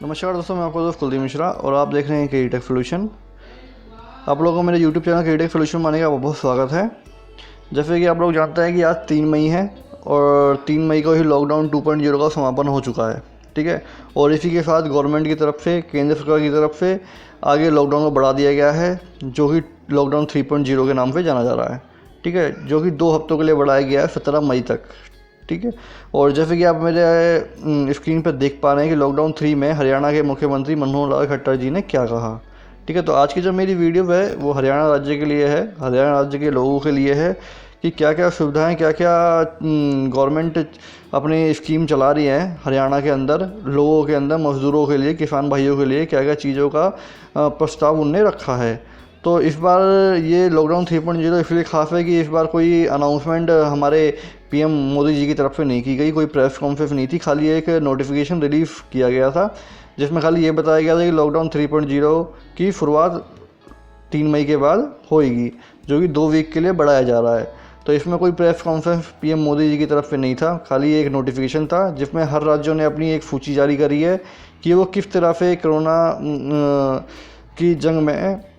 नमस्कार दोस्तों, मैं आपका दोस्त कुलदीप मिश्रा और आप देख रहे हैं के टेक सोल्यूशन। आप लोगों को मेरे YouTube चैनल के टेक सोल्यूशन मानने का बहुत स्वागत है। जैसे कि आप लोग जानते हैं कि आज 3 मई है और 3 मई को ही लॉकडाउन 2.0 का समापन हो चुका है, ठीक है। और इसी के साथ गवर्नमेंट की तरफ से, केंद्र सरकार की तरफ से आगे लॉकडाउन को बढ़ा दिया गया है, जो कि लॉकडाउन 3.0 के नाम से जाना जा रहा है, ठीक है, जो कि 2 हफ्तों के लिए बढ़ाया गया है 17 मई तक, ठीक है। और जैसे कि आप मेरे स्क्रीन पर देख पा रहे हैं कि लॉकडाउन 3 में हरियाणा के मुख्यमंत्री मनोहर लाल खट्टर जी ने क्या कहा, ठीक है। तो आज की जो मेरी वीडियो है वो हरियाणा राज्य के लिए है, हरियाणा राज्य के लोगों के लिए है कि क्या क्या सुविधाएं, क्या क्या गवर्नमेंट अपनी स्कीम चला रही है हरियाणा के अंदर, लोगों के अंदर, मज़दूरों के लिए, किसान भाइयों के लिए क्या क्या चीज़ों का प्रस्ताव उनने रखा है। तो इस बार ये लॉकडाउन 3.0 इसलिए खास है कि इस बार कोई अनाउंसमेंट हमारे पीएम मोदी जी की तरफ से नहीं की गई, कोई प्रेस कॉन्फ्रेंस नहीं थी, खाली एक नोटिफिकेशन रिलीज़ किया गया था जिसमें खाली ये बताया गया था कि लॉकडाउन 3.0 की शुरुआत 3 मई के बाद होएगी, जो कि 2 वीक के लिए बढ़ाया जा रहा है। तो इसमें कोई press conference PM Modi ji की तरफ से नहीं था, खाली एक नोटिफिकेशन था जिसमें हर राज्यों ने अपनी एक सूची जारी करी है कि वो किस तरह से कोरोना की जंग में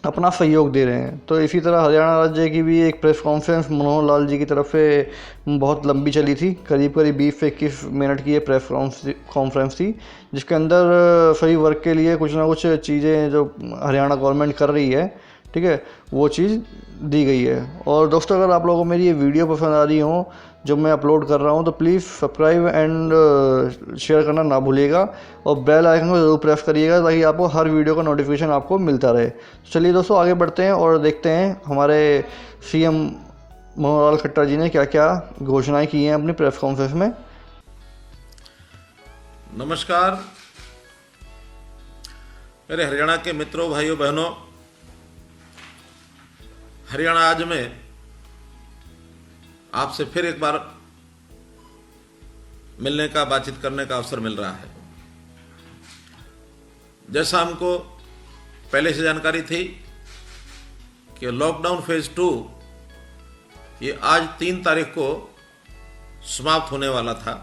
अपना सहयोग दे रहे हैं। तो इसी तरह हरियाणा राज्य की भी एक प्रेस कॉन्फ्रेंस मनोहर लाल जी की तरफ से बहुत लंबी चली थी, करीब 20 से 21 मिनट की ये प्रेस कॉन्फ्रेंस थी, जिसके अंदर सभी वर्ग के लिए कुछ ना कुछ चीज़ें जो हरियाणा गवर्नमेंट कर रही है, ठीक है, वो चीज़ दी गई है। और दोस्तों, अगर आप लोगों को मेरी ये वीडियो पसंद आ रही हो जो मैं अपलोड कर रहा हूँ, तो प्लीज़ सब्सक्राइब एंड शेयर करना ना भूलिएगा और बेल आइकन को ज़रूर प्रेस करिएगा ताकि आपको हर वीडियो का नोटिफिकेशन आपको मिलता रहे। चलिए दोस्तों, आगे बढ़ते हैं और देखते हैं हमारे सीएम मनोहर लाल खट्टर जी ने क्या क्या घोषणाएं की हैं अपनी प्रेस कॉन्फ्रेंस में। नमस्कार मेरे हरियाणा के मित्रों, भाइयों, बहनों। हरियाणा आज में आपसे फिर एक बार मिलने का, बातचीत करने का अवसर मिल रहा है। जैसा हमको पहले से जानकारी थी कि लॉकडाउन फेज 2 ये आज 3 तारीख को समाप्त होने वाला था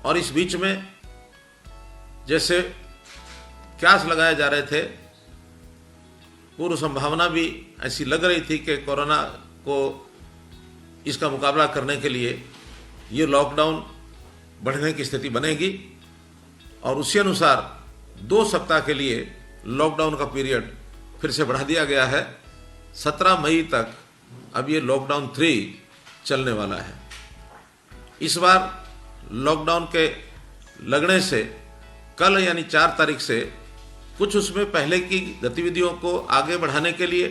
और इस बीच में जैसे क्यास लगाए जा रहे थे, पूर्व संभावना भी ऐसी लग रही थी कि कोरोना को, इसका मुकाबला करने के लिए ये लॉकडाउन बढ़ने की स्थिति बनेगी और उसी अनुसार 2 सप्ताह के लिए लॉकडाउन का पीरियड फिर से बढ़ा दिया गया है। 17 मई तक अब ये लॉकडाउन 3 चलने वाला है। इस बार लॉकडाउन के लगने से कल यानी 4 तारीख से कुछ उसमें पहले की गतिविधियों को आगे बढ़ाने के लिए,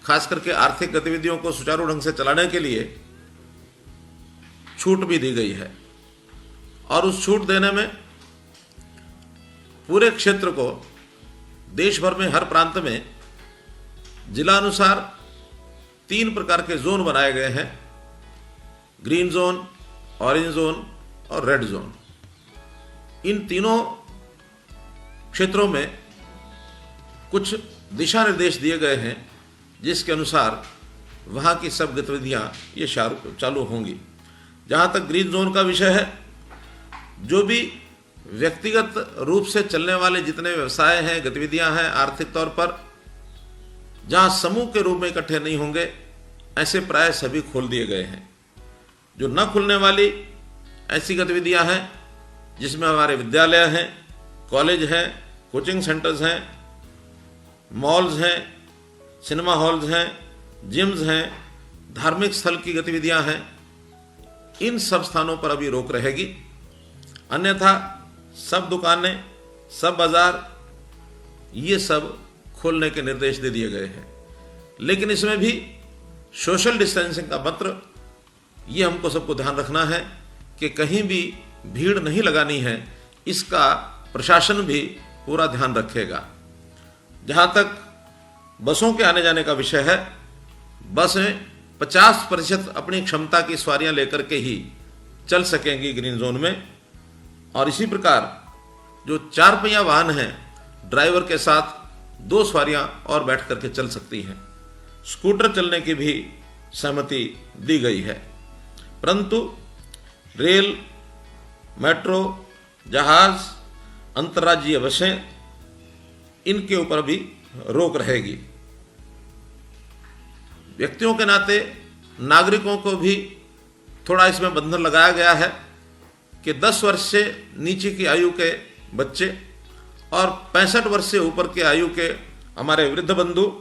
खास करके आर्थिक गतिविधियों को सुचारू ढंग से चलाने के लिए छूट भी दी गई है। और उस छूट देने में पूरे क्षेत्र को, देश भर में हर प्रांत में जिलानुसार 3 प्रकार के जोन बनाए गए हैं: ग्रीन जोन, ऑरेंज जोन और रेड जोन। इन तीनों क्षेत्रों में कुछ दिशा निर्देश दिए गए हैं जिसके अनुसार वहाँ की सब गतिविधियाँ ये चालू होंगी। जहाँ तक ग्रीन जोन का विषय है, जो भी व्यक्तिगत रूप से चलने वाले जितने व्यवसाय हैं, गतिविधियाँ हैं आर्थिक तौर पर, जहाँ समूह के रूप में इकट्ठे नहीं होंगे, ऐसे प्राय सभी खोल दिए गए हैं। जो न खुलने वाली ऐसी गतिविधियाँ हैं जिसमें हमारे विद्यालय हैं, कॉलेज हैं, कोचिंग सेंटर्स हैं, मॉल्स हैं, सिनेमा हॉल्स हैं, जिम्स हैं, धार्मिक स्थल की गतिविधियां हैं, इन सब स्थानों पर अभी रोक रहेगी। अन्यथा सब दुकानें, सब बाजार, ये सब खोलने के निर्देश दे दिए गए हैं। लेकिन इसमें भी सोशल डिस्टेंसिंग का मंत्र, ये हमको सबको ध्यान रखना है कि कहीं भी भीड़ नहीं लगानी है, इसका प्रशासन भी पूरा ध्यान रखेगा। जहाँ तक बसों के आने जाने का विषय है, बसें 50% अपनी क्षमता की सवारियाँ लेकर के ही चल सकेंगी ग्रीन जोन में। और इसी प्रकार जो 4 पहिया वाहन हैं, ड्राइवर के साथ 2 सवारियाँ और बैठ करके चल सकती हैं। स्कूटर चलने की भी सहमति दी गई है। परंतु रेल, मेट्रो, जहाज, अंतर्राज्यीय बसें, इनके ऊपर भी रोक रहेगी। व्यक्तियों के नाते नागरिकों को भी थोड़ा इसमें बंधन लगाया गया है कि 10 वर्ष से नीचे की आयु के बच्चे और 65 वर्ष से ऊपर के आयु के हमारे वृद्ध बंधु,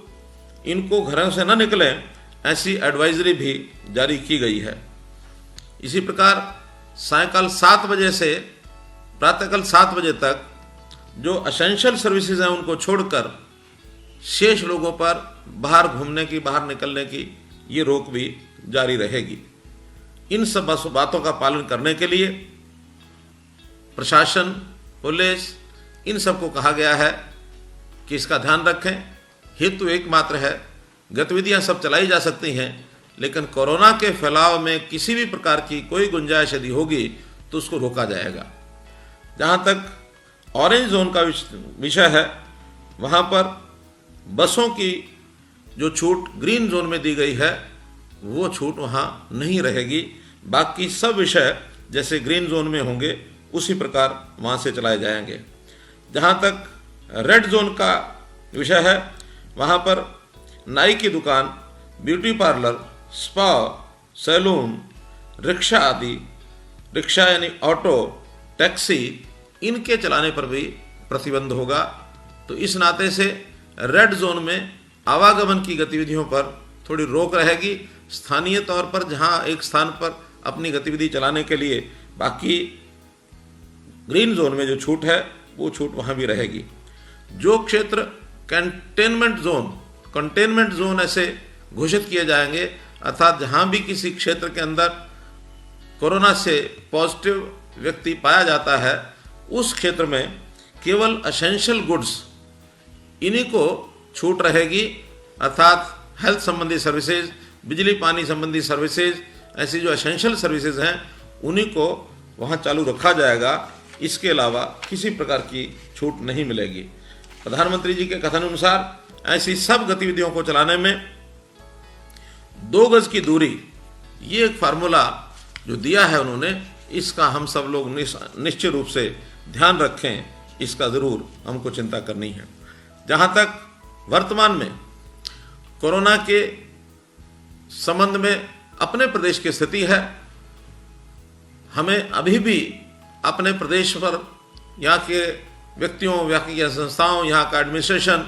इनको घरों से न निकलें, ऐसी एडवाइजरी भी जारी की गई है। इसी प्रकार सायंकाल 7 बजे से प्रातःकाल 7 बजे तक जो एसेंशियल सर्विसेज हैं उनको छोड़कर शेष लोगों पर बाहर घूमने की, बाहर निकलने की ये रोक भी जारी रहेगी। इन सब बातों का पालन करने के लिए प्रशासन, पुलिस, इन सबको कहा गया है कि इसका ध्यान रखें। हेतु एकमात्र है, गतिविधियां सब चलाई जा सकती हैं, लेकिन कोरोना के फैलाव में किसी भी प्रकार की कोई गुंजाइश यदि होगी तो उसको रोका जाएगा। जहां तक ऑरेंज जोन का विषय है, वहां पर बसों की जो छूट ग्रीन जोन में दी गई है वो छूट वहां नहीं रहेगी। बाकी सब विषय जैसे ग्रीन जोन में होंगे उसी प्रकार वहां से चलाए जाएंगे। जहां तक रेड जोन का विषय है, वहां पर नाई की दुकान, ब्यूटी पार्लर, स्पा, सैलून, रिक्शा आदि, रिक्शा यानी ऑटो, टैक्सी, इनके चलाने पर भी प्रतिबंध होगा। तो इस नाते से रेड जोन में आवागमन की गतिविधियों पर थोड़ी रोक रहेगी, स्थानीय तौर पर जहां एक स्थान पर अपनी गतिविधि चलाने के लिए। बाकी ग्रीन जोन में जो छूट है वो छूट वहां भी रहेगी। जो क्षेत्र कंटेनमेंट जोन ऐसे घोषित किए जाएंगे, अर्थात जहां भी किसी क्षेत्र के अंदर कोरोना से पॉजिटिव व्यक्ति पाया जाता है, उस क्षेत्र में केवल एसेंशियल गुड्स, इन्हीं को छूट रहेगी। अर्थात हेल्थ संबंधी सर्विसेज, बिजली पानी संबंधी सर्विसेज, ऐसी जो एसेंशियल सर्विसेज हैं उन्हीं को वहाँ चालू रखा जाएगा। इसके अलावा किसी प्रकार की छूट नहीं मिलेगी। प्रधानमंत्री जी के कथन अनुसार ऐसी सब गतिविधियों को चलाने में 2 गज की दूरी, ये एक फार्मूला जो दिया है उन्होंने, इसका हम सब लोग निश्चित रूप से ध्यान रखें। इसका ज़रूर हमको चिंता करनी है। जहाँ तक वर्तमान में कोरोना के संबंध में अपने प्रदेश की स्थिति है, हमें अभी भी अपने प्रदेश पर, यहाँ के व्यक्तियों, यहाँ की संस्थाओं, यहाँ का एडमिनिस्ट्रेशन,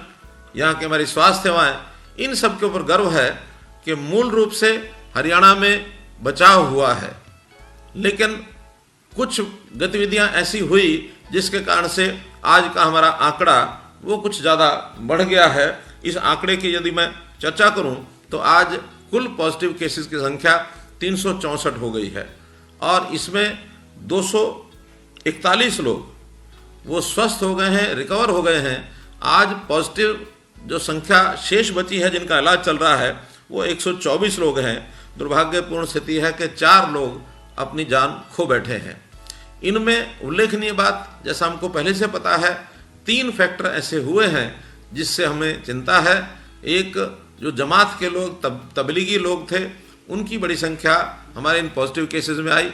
यहाँ की हमारी स्वास्थ्य सेवाएं, इन सब के ऊपर गर्व है कि मूल रूप से हरियाणा में बचाव हुआ है। लेकिन कुछ गतिविधियां ऐसी हुई जिसके कारण से आज का हमारा आंकड़ा वो कुछ ज़्यादा बढ़ गया है। इस आंकड़े की यदि मैं चर्चा करूं तो आज कुल पॉजिटिव केसेस की संख्या 364 हो गई है और इसमें 241 लोग वो स्वस्थ हो गए हैं, रिकवर हो गए हैं। आज पॉजिटिव जो संख्या शेष बची है जिनका इलाज चल रहा है वो 124 लोग हैं। दुर्भाग्यपूर्ण स्थिति है कि 4 लोग अपनी जान खो बैठे हैं। इनमें उल्लेखनीय बात, जैसा हमको पहले से पता है, 3 फैक्टर ऐसे हुए हैं जिससे हमें चिंता है। एक जो जमात के लोग, तबलीगी लोग थे, उनकी बड़ी संख्या हमारे इन पॉजिटिव केसेस में आई।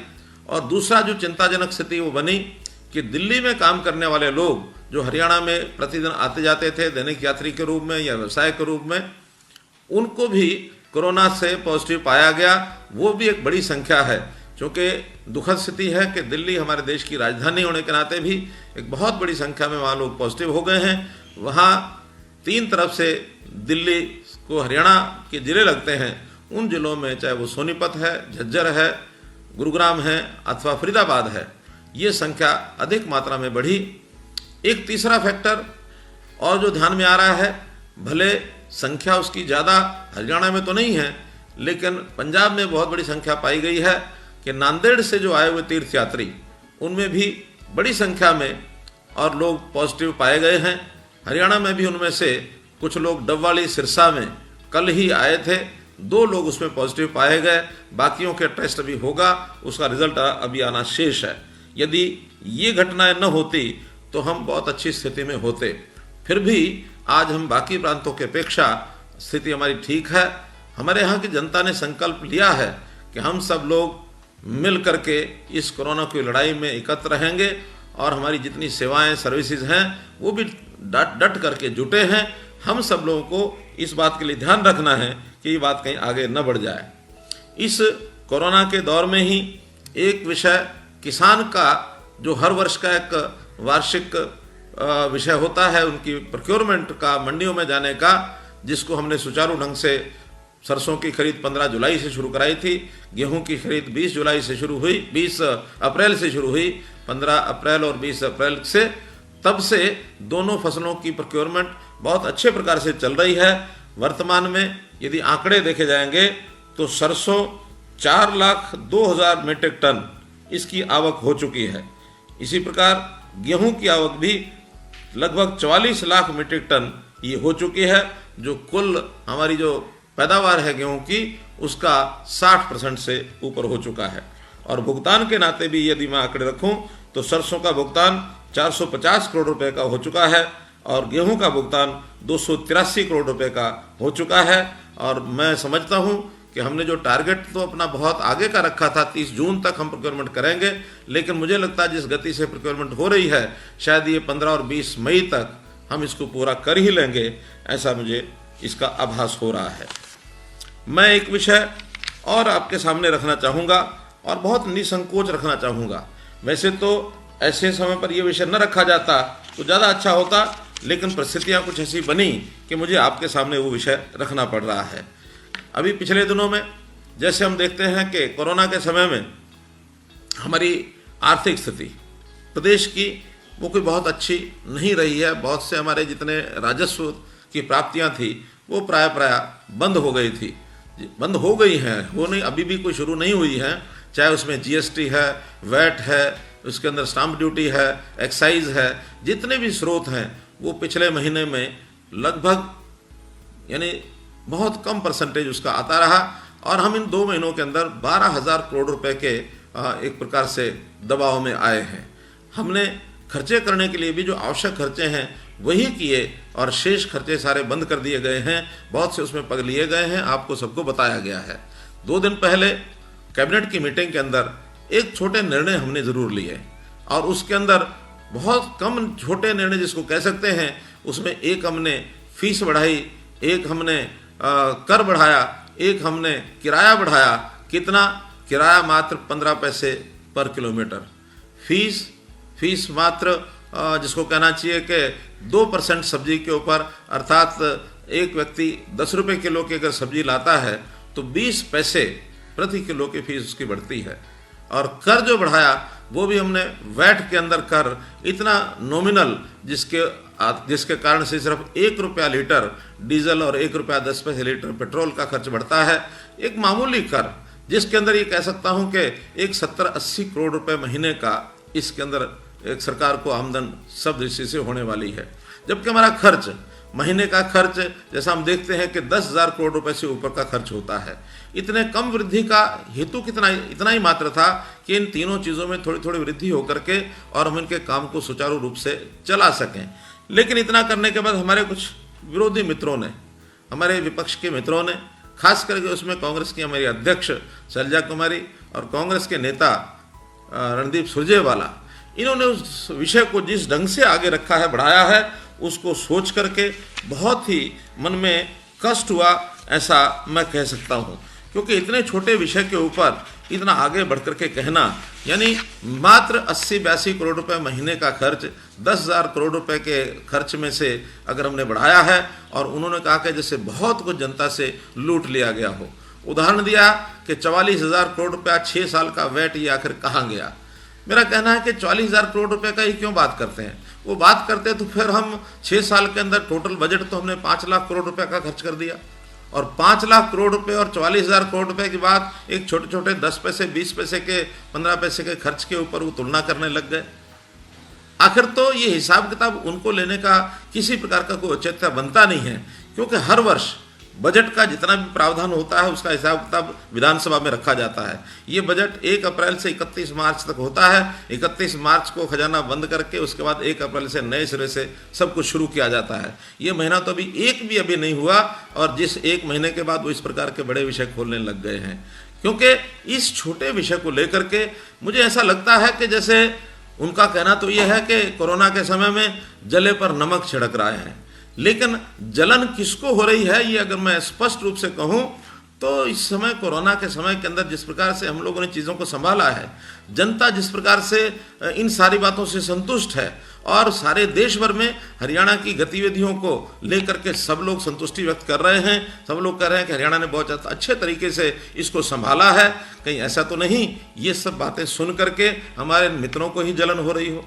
और दूसरा जो चिंताजनक स्थिति वो बनी कि दिल्ली में काम करने वाले लोग जो हरियाणा में प्रतिदिन आते जाते थे दैनिक यात्री के रूप में या व्यवसाय के रूप में, उनको भी कोरोना से पॉजिटिव पाया गया। वो भी एक बड़ी संख्या है, क्योंकि दुखद स्थिति है कि दिल्ली हमारे देश की राजधानी होने के नाते भी एक बहुत बड़ी संख्या में वहाँ लोग पॉजिटिव हो गए हैं। वहाँ 3 तरफ से दिल्ली को हरियाणा के ज़िले लगते हैं। उन ज़िलों में चाहे वो सोनीपत है, झज्जर है, गुरुग्राम है अथवा फरीदाबाद है, ये संख्या अधिक मात्रा में बढ़ी। एक तीसरा फैक्टर और जो ध्यान में आ रहा है, भले संख्या उसकी ज़्यादा हरियाणा में तो नहीं है, लेकिन पंजाब में बहुत बड़ी संख्या पाई गई है कि नांदेड़ से जो आए हुए तीर्थयात्री, उनमें भी बड़ी संख्या में और लोग पॉजिटिव पाए गए हैं। हरियाणा में भी उनमें से कुछ लोग डबवाली, सिरसा में कल ही आए थे, 2 लोग उसमें पॉजिटिव पाए गए। बाकियों के टेस्ट अभी होगा, उसका रिजल्ट अभी आना शेष है। यदि ये घटनाएं न होती तो हम बहुत अच्छी स्थिति में होते। फिर भी आज हम बाकी प्रांतों की अपेक्षा स्थिति हमारी ठीक है। हमारे यहाँ की जनता ने संकल्प लिया है कि हम सब लोग मिल करके इस कोरोना की लड़ाई में एकत्र रहेंगे और हमारी जितनी सेवाएं सर्विसेज हैं वो भी डट करके जुटे हैं। हम सब लोगों को इस बात के लिए ध्यान रखना है कि ये बात कहीं आगे न बढ़ जाए। इस कोरोना के दौर में ही एक विषय किसान का जो हर वर्ष का एक वार्षिक विषय होता है, उनकी प्रोक्योरमेंट का, मंडियों में जाने का, जिसको हमने सुचारू ढंग से सरसों की खरीद 15 जुलाई से शुरू कराई थी, गेहूं की खरीद 20 जुलाई से शुरू हुई, 20 अप्रैल से शुरू हुई, 15 अप्रैल और 20 अप्रैल से, तब से दोनों फसलों की प्रोक्योरमेंट बहुत अच्छे प्रकार से चल रही है। वर्तमान में यदि आंकड़े देखे जाएंगे तो सरसों 4,02,000 मीट्रिक टन इसकी आवक हो चुकी है। इसी प्रकार गेहूं की आवक भी लगभग 44 लाख मीट्रिक टन ये हो चुकी है, जो कुल हमारी जो पैदावार है गेहूं की उसका 60% से ऊपर हो चुका है। और भुगतान के नाते भी यदि मैं आंकड़े रखूं तो सरसों का भुगतान 450 करोड़ रुपए का हो चुका है और गेहूं का भुगतान 283 करोड़ रुपए का हो चुका है। और मैं समझता हूं कि हमने जो टारगेट तो अपना बहुत आगे का रखा था, 30 जून तक हम प्रोक्योरमेंट करेंगे, लेकिन मुझे लगता है जिस गति से प्रोक्योरमेंट हो रही है शायद ये 15 और 20 मई तक हम इसको पूरा कर ही लेंगे, ऐसा मुझे इसका आभास हो रहा है। मैं एक विषय और आपके सामने रखना चाहूँगा और बहुत निसंकोच रखना चाहूँगा। वैसे तो ऐसे समय पर यह विषय न रखा जाता तो ज़्यादा अच्छा होता, लेकिन परिस्थितियाँ कुछ ऐसी बनी कि मुझे आपके सामने वो विषय रखना पड़ रहा है। अभी पिछले दिनों में जैसे हम देखते हैं कि कोरोना के समय में हमारी आर्थिक स्थिति प्रदेश की वो कोई बहुत अच्छी नहीं रही है। बहुत से हमारे जितने राजस्व की प्राप्तियां थी वो प्राय बंद हो गई थी, बंद हो गई हैं, वो नहीं, अभी भी कोई शुरू नहीं हुई है। चाहे उसमें जीएसटी है, वैट है, उसके अंदर स्टाम्प ड्यूटी है, एक्साइज है, जितने भी स्रोत हैं वो पिछले महीने में लगभग यानी बहुत कम परसेंटेज उसका आता रहा और हम इन 2 महीनों के अंदर 12,000 करोड़ रुपए के एक प्रकार से दबाव में आए हैं। हमने खर्चे करने के लिए भी जो आवश्यक खर्चे हैं वही किए और शेष खर्चे सारे बंद कर दिए गए हैं, बहुत से उसमें पग लिए गए हैं, आपको सबको बताया गया है। 2 दिन पहले कैबिनेट की मीटिंग के अंदर एक छोटे निर्णय हमने ज़रूर लिए और उसके अंदर बहुत कम छोटे निर्णय जिसको कह सकते हैं, उसमें एक हमने फीस बढ़ाई, एक हमने कर बढ़ाया, एक हमने किराया बढ़ाया। कितना? किराया मात्र 15 पैसे पर किलोमीटर, फीस मात्र जिसको कहना चाहिए कि 2% सब्जी के ऊपर, अर्थात एक व्यक्ति 10 रुपये किलो की अगर सब्जी लाता है तो 20 पैसे प्रति किलो की फीस उसकी बढ़ती है। और कर जो बढ़ाया वो भी हमने वैट के अंदर कर इतना नॉमिनल जिसके कारण से सिर्फ 1 रुपया लीटर डीजल और 1 रुपया 10 पैसे लीटर पेट्रोल का खर्च बढ़ता है। एक मामूली कर जिसके अंदर ये कह सकता हूँ कि एक 70-80 करोड़ रुपए महीने का इसके अंदर एक सरकार को आमदन सब दृष्टि से होने वाली है। जबकि हमारा खर्च, महीने का खर्च जैसा हम देखते हैं कि 10,000 करोड़ रुपए से ऊपर का खर्च होता है। इतने कम वृद्धि का हेतु इतना ही मात्र था कि इन तीनों चीज़ों में थोड़ी थोड़ी वृद्धि होकर के और हम इनके काम को सुचारू रूप से चला सकें। लेकिन इतना करने के बाद हमारे कुछ विरोधी मित्रों ने, हमारे विपक्ष के मित्रों ने, खास करके उसमें कांग्रेस की हमारी अध्यक्ष शैलजा कुमारी और कांग्रेस के नेता रणदीप सुरजेवाला, इन्होंने उस विषय को जिस ढंग से आगे रखा है, बढ़ाया है, उसको सोच करके बहुत ही मन में कष्ट हुआ, ऐसा मैं कह सकता हूँ। क्योंकि इतने छोटे विषय के ऊपर इतना आगे बढ़ करके कहना, यानी मात्र 80-82 करोड़ रुपए महीने का खर्च 10,000 करोड़ रुपए के खर्च में से अगर हमने बढ़ाया है और उन्होंने कहा कि जैसे बहुत कुछ जनता से लूट लिया गया हो। उदाहरण दिया कि 44,000 करोड़ रुपया 6 साल का वैट ये आखिर कहाँ गया। मेरा कहना है कि 44,000 करोड़ रुपए का ही क्यों बात करते हैं। वो बात करते तो फिर हम 6 साल के अंदर टोटल बजट तो हमने 5 लाख करोड़ रुपए का खर्च कर दिया और 5 लाख करोड़ रुपए और 44,000 करोड़ रुपए की बात एक छोटे छोटे 10 पैसे, 20 पैसे के, 15 पैसे के खर्च के ऊपर वो तुलना करने लग गए। आखिर तो ये हिसाब किताब उनको लेने का किसी प्रकार का कोई औचित्य बनता नहीं है, क्योंकि हर वर्ष बजट का जितना भी प्रावधान होता है उसका हिसाब किताब विधानसभा में रखा जाता है। ये बजट 1 अप्रैल से 31 मार्च तक होता है। 31 मार्च को खजाना बंद करके उसके बाद 1 अप्रैल से नए सिरे से सब कुछ शुरू किया जाता है। ये महीना तो अभी नहीं हुआ और जिस 1 महीने के बाद वो इस प्रकार के बड़े विषय खोलने लग गए हैं। क्योंकि इस छोटे विषय को लेकर के मुझे ऐसा लगता है कि जैसे उनका कहना तो यह है कि कोरोना के समय में जले पर नमक छिड़क रहे हैं, लेकिन जलन किसको हो रही है ये अगर मैं स्पष्ट रूप से कहूं तो इस समय कोरोना के समय के अंदर जिस प्रकार से हम लोगों ने चीज़ों को संभाला है, जनता जिस प्रकार से इन सारी बातों से संतुष्ट है और सारे देश भर में हरियाणा की गतिविधियों को लेकर के सब लोग संतुष्टि व्यक्त कर रहे हैं। सब लोग कह रहे हैं कि हरियाणा ने बहुत अच्छे तरीके से इसको संभाला है, कहीं ऐसा तो नहीं ये सब बातें सुन करके हमारे मित्रों को ही जलन हो रही हो,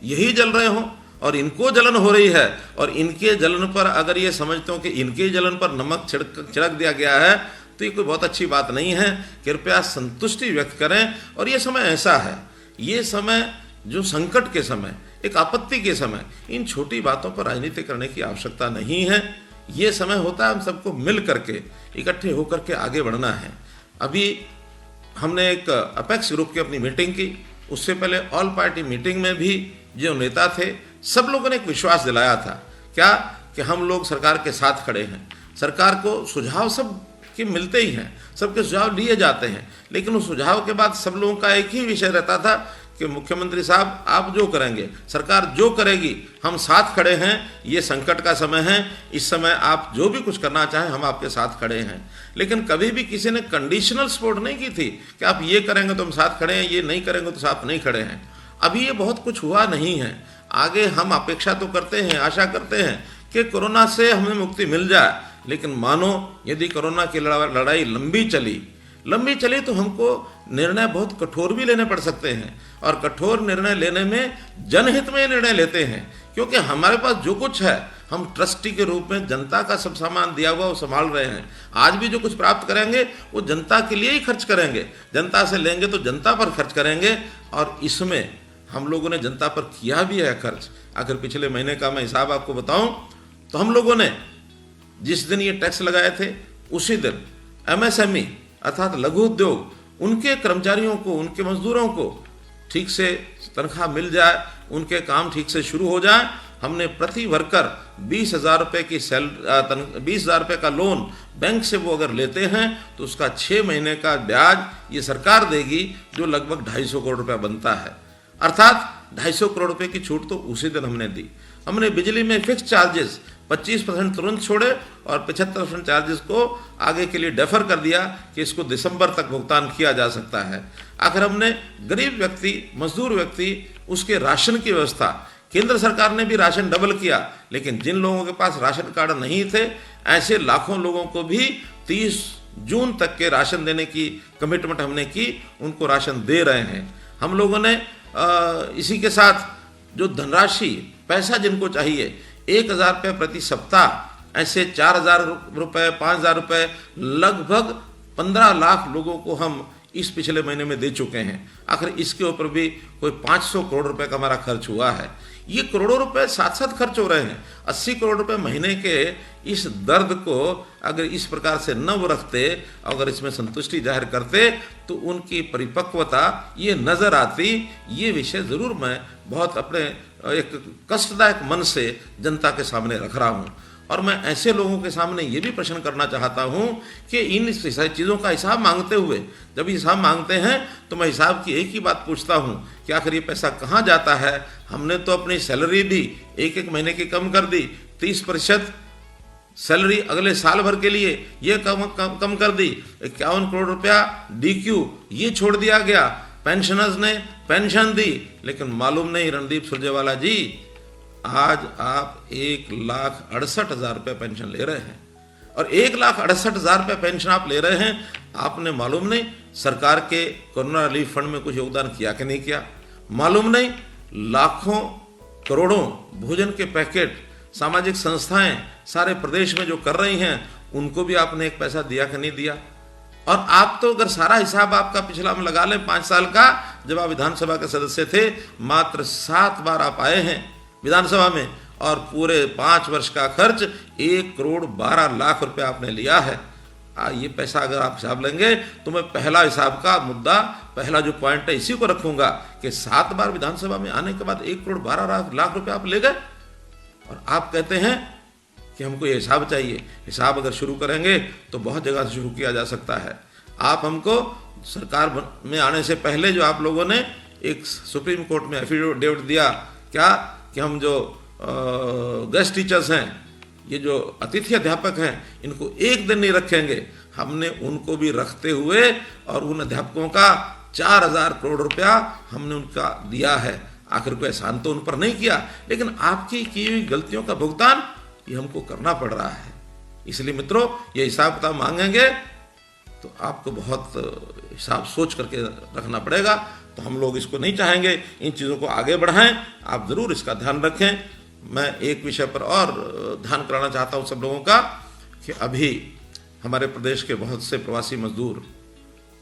यही जल रहे हो और इनको जलन हो रही है और इनके जलन पर अगर ये समझते हो कि इनके जलन पर नमक छिड़क दिया गया है तो ये कोई बहुत अच्छी बात नहीं है। कृपया संतुष्टि व्यक्त करें। और ये समय ऐसा है, ये समय जो संकट के समय, एक आपत्ति के समय, इन छोटी बातों पर राजनीति करने की आवश्यकता नहीं है। ये समय होता है हम सबको मिल करके इकट्ठे होकर के आगे बढ़ना है। अभी हमने एक अपेक्स ग्रुप की अपनी मीटिंग की, उससे पहले ऑल पार्टी मीटिंग में भी जो नेता थे सब लोगों ने एक विश्वास दिलाया था, क्या कि हम लोग सरकार के साथ खड़े हैं। सरकार को सुझाव सब के मिलते ही हैं, सबके सुझाव लिए जाते हैं, लेकिन उस सुझाव के बाद सब लोगों का एक ही विषय रहता था कि मुख्यमंत्री साहब आप जो करेंगे, सरकार जो करेगी, हम साथ खड़े हैं। ये संकट का समय है, इस समय आप जो भी कुछ करना चाहें हम आपके साथ खड़े हैं। लेकिन कभी भी किसी ने कंडीशनल सपोर्ट नहीं की थी कि आप ये करेंगे तो हम साथ खड़े हैं, ये नहीं करेंगे तो साथ नहीं खड़े हैं। अभी ये बहुत कुछ हुआ नहीं है। आगे हम अपेक्षा तो करते हैं, आशा करते हैं कि कोरोना से हमें मुक्ति मिल जाए, लेकिन मानो यदि कोरोना की लड़ाई लंबी चली तो हमको निर्णय बहुत कठोर भी लेने पड़ सकते हैं। और कठोर निर्णय लेने में जनहित में निर्णय लेते हैं, क्योंकि हमारे पास जो कुछ है हम ट्रस्टी के रूप में जनता का सब सामान दिया हुआ वो संभाल रहे हैं। आज भी जो कुछ प्राप्त करेंगे वो जनता के लिए ही खर्च करेंगे, जनता से लेंगे तो जनता पर खर्च करेंगे। और इसमें हम लोगों ने जनता पर किया भी है खर्च। अगर पिछले महीने का मैं हिसाब आपको बताऊं तो हम लोगों ने जिस दिन ये टैक्स लगाए थे उसी दिन MSME अर्थात लघु उद्योग, उनके कर्मचारियों को, उनके मजदूरों को ठीक से तनख्वाह मिल जाए, उनके काम ठीक से शुरू हो जाए। हमने प्रति वर्कर 20,000 रुपये की 20,000 रुपये का लोन बैंक से वो अगर लेते हैं तो उसका 6 महीने का ब्याज ये सरकार देगी, जो लगभग 250 करोड़ रुपया बनता है। अर्थात 250 करोड़ रुपए की छूट तो उसी दिन हमने दी। हमने बिजली में फिक्स चार्जेस 25% तुरंत छोड़े और 75% चार्जेस को आगे के लिए डेफर कर दिया कि इसको दिसंबर तक भुगतान किया जा सकता है। आखिर हमने गरीब व्यक्ति, मजदूर व्यक्ति, उसके राशन की व्यवस्था, केंद्र सरकार ने भी राशन डबल किया, लेकिन जिन लोगों के पास राशन कार्ड नहीं थे ऐसे लाखों लोगों को भी 30 जून तक के राशन देने की कमिटमेंट हमने की, उनको राशन दे रहे हैं। हम लोगों ने इसी के साथ जो धनराशि, पैसा जिनको चाहिए 1,000 रुपये प्रति सप्ताह, ऐसे 4,000 रुपये, 5,000 रुपये, लगभग 15 लाख लोगों को हम इस पिछले महीने में दे चुके हैं। आखिर इसके ऊपर भी कोई 500 करोड़ रुपए का हमारा खर्च हुआ है। ये करोड़ों रुपए साथ साथ खर्च हो रहे हैं। 80 करोड़ रुपए महीने के इस दर्द को अगर इस प्रकार से न वो रखते, अगर इसमें संतुष्टि जाहिर करते तो उनकी परिपक्वता ये नजर आती। ये विषय जरूर मैं बहुत अपने एक कष्टदायक मन से जनता के सामने रख रहा हूँ। और मैं ऐसे लोगों के सामने ये भी प्रश्न करना चाहता हूँ कि इन चीज़ों का हिसाब मांगते हुए, जब हिसाब मांगते हैं तो मैं हिसाब की एक ही बात पूछता हूँ कि आखिर ये पैसा कहाँ जाता है। हमने तो अपनी सैलरी भी एक महीने की कम कर दी, 30% सैलरी अगले साल भर के लिए ये कम कर दी, 51 करोड़ रुपया DQ ये छोड़ दिया गया, पेंशनर्स ने पेंशन दी, लेकिन मालूम नहीं रणदीप सुरजेवाला जी, आज आप 1,68,000 रुपये पेंशन ले रहे हैं और 1,68,000 रुपये पेंशन आप ले रहे हैं। आपने मालूम नहीं सरकार के कोरोना रिलीफ फंड में कुछ योगदान किया कि नहीं किया, मालूम नहीं लाखों करोड़ों भोजन के पैकेट सामाजिक संस्थाएं सारे प्रदेश में जो कर रही हैं उनको भी आपने एक पैसा दिया कि नहीं दिया। और आप तो अगर सारा हिसाब आपका पिछला हम लगा लें 5 साल का, जब आप विधानसभा के सदस्य थे मात्र 7 बार आप आए हैं विधानसभा में और पूरे 5 वर्ष का खर्च 1,12,00,000 रुपये आपने लिया है। ये पैसा अगर आप हिसाब लेंगे तो मैं पहला हिसाब का मुद्दा, पहला जो पॉइंट है इसी को रखूंगा कि 7 बार विधानसभा में आने के बाद 1,12,00,000 रुपये आप ले गए और आप कहते हैं कि हमको ये हिसाब चाहिए। हिसाब अगर शुरू करेंगे तो बहुत जगह से शुरू किया जा सकता है। आप हमको सरकार में आने से पहले जो आप लोगों ने एक सुप्रीम कोर्ट में एफिडेविट दिया क्या कि हम जो गेस्ट टीचर्स हैं, ये जो अतिथि अध्यापक हैं, इनको एक दिन नहीं रखेंगे। हमने उनको भी रखते हुए और उन अध्यापकों का 4,000 करोड़ रुपया हमने उनका दिया है। आखिर कोई एहसान तो उन पर नहीं किया, लेकिन आपकी की हुई गलतियों का भुगतान ये हमको करना पड़ रहा है। इसलिए मित्रों, ये हिसाब किताब मांगेंगे तो आपको बहुत हिसाब सोच करके रखना पड़ेगा। तो हम लोग इसको नहीं चाहेंगे, इन चीज़ों को आगे बढ़ाएं। आप ज़रूर इसका ध्यान रखें। मैं एक विषय पर और ध्यान कराना चाहता हूं सब लोगों का कि अभी हमारे प्रदेश के बहुत से प्रवासी मजदूर,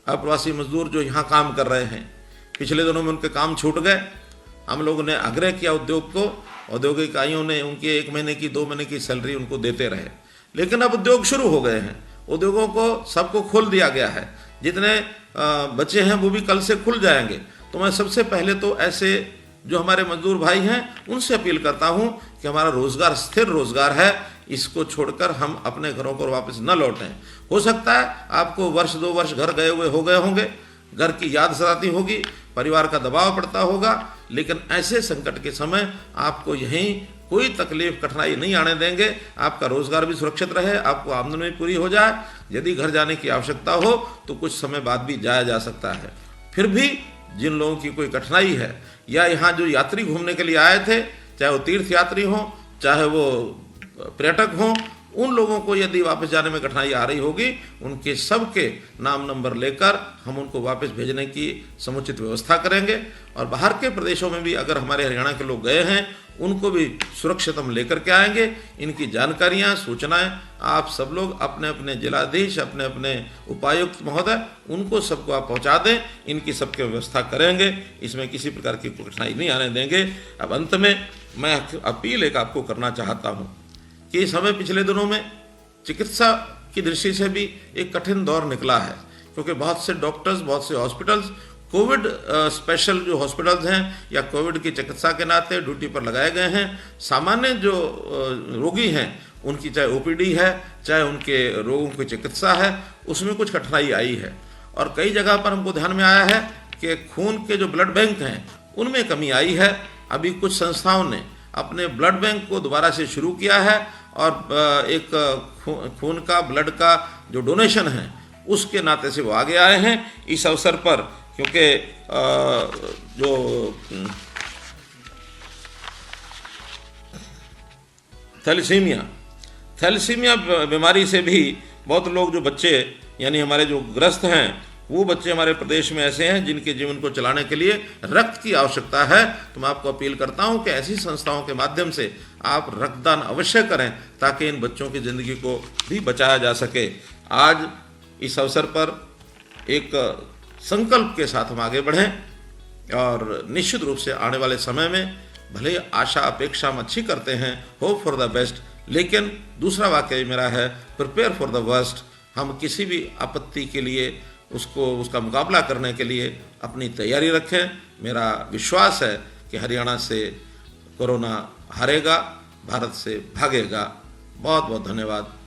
अप्रवासी मजदूर जो यहाँ काम कर रहे हैं, पिछले दिनों में उनके काम छूट गए। हम लोगों ने आग्रह किया उद्योग को, औद्योगिक इकाइयों ने उनकी 1 महीने की 2 महीने की सैलरी उनको देते रहे, लेकिन अब उद्योग शुरू हो गए हैं। उद्योगों को सबको खोल दिया गया है, जितने बचे हैं वो भी कल से खुल जाएंगे। तो मैं सबसे पहले तो ऐसे जो हमारे मजदूर भाई हैं उनसे अपील करता हूं कि हमारा रोजगार स्थिर रोजगार है, इसको छोड़कर हम अपने घरों पर वापस न लौटें। हो सकता है आपको वर्ष 2 वर्ष घर गए हुए हो गए होंगे, घर की याद सताती होगी, परिवार का दबाव पड़ता होगा, लेकिन ऐसे संकट के समय आपको यहीं कोई तकलीफ कठिनाई नहीं आने देंगे। आपका रोजगार भी सुरक्षित रहे, आपको आमदनी भी पूरी हो जाए। यदि घर जाने की आवश्यकता हो तो कुछ समय बाद भी जाया जा सकता है। फिर भी जिन लोगों की कोई कठिनाई है, या यहाँ जो यात्री घूमने के लिए आए थे, चाहे वो तीर्थ यात्री हों, चाहे वो पर्यटक हों, उन लोगों को यदि वापस जाने में कठिनाई आ रही होगी, उनके सबके नाम नंबर लेकर हम उनको वापस भेजने की समुचित व्यवस्था करेंगे। और बाहर के प्रदेशों में भी अगर हमारे हरियाणा के लोग गए हैं, उनको भी सुरक्षित हम लेकर के आएंगे। इनकी जानकारियां, सूचनाएं आप सब लोग अपने अपने जिलाधीश, अपने अपने उपायुक्त महोदय, उनको सबको आप पहुंचा दें। इनकी सबकी व्यवस्था करेंगे, इसमें किसी प्रकार की कठिनाई नहीं आने देंगे। अब अंत में मैं अपील एक आपको करना चाहता हूं कि इस समय पिछले दिनों में चिकित्सा की दृष्टि से भी एक कठिन दौर निकला है, क्योंकि बहुत से डॉक्टर्स, बहुत से हॉस्पिटल्स कोविड स्पेशल जो हॉस्पिटल्स हैं या कोविड की चिकित्सा के नाते ड्यूटी पर लगाए गए हैं। सामान्य जो रोगी हैं उनकी चाहे ओपीडी है, चाहे उनके रोगों की चिकित्सा है, उसमें कुछ कठिनाई आई है। और कई जगह पर हमको ध्यान में आया है कि खून के जो ब्लड बैंक हैं उनमें कमी आई है। अभी कुछ संस्थाओं ने अपने ब्लड बैंक को दोबारा से शुरू किया है और एक खून का, ब्लड का जो डोनेशन है उसके नाते से वो आगे आए हैं। इस अवसर पर क्योंकि जो थैलेसीमिया बीमारी से भी बहुत लोग, जो बच्चे यानी हमारे जो ग्रस्त हैं, वो बच्चे हमारे प्रदेश में ऐसे हैं जिनके जीवन को चलाने के लिए रक्त की आवश्यकता है। तो मैं आपको अपील करता हूं कि ऐसी संस्थाओं के माध्यम से आप रक्तदान अवश्य करें, ताकि इन बच्चों की ज़िंदगी को भी बचाया जा सके। आज इस अवसर पर एक संकल्प के साथ हम आगे बढ़ें और निश्चित रूप से आने वाले समय में भले आशा अपेक्षा हम अच्छी करते हैं, होप फॉर द बेस्ट, लेकिन दूसरा वाक्य मेरा है प्रिपेयर फॉर द वर्स्ट। हम किसी भी आपत्ति के लिए उसका मुकाबला करने के लिए अपनी तैयारी रखें। मेरा विश्वास है कि हरियाणा से कोरोना हारेगा, भारत से भागेगा। बहुत बहुत धन्यवाद।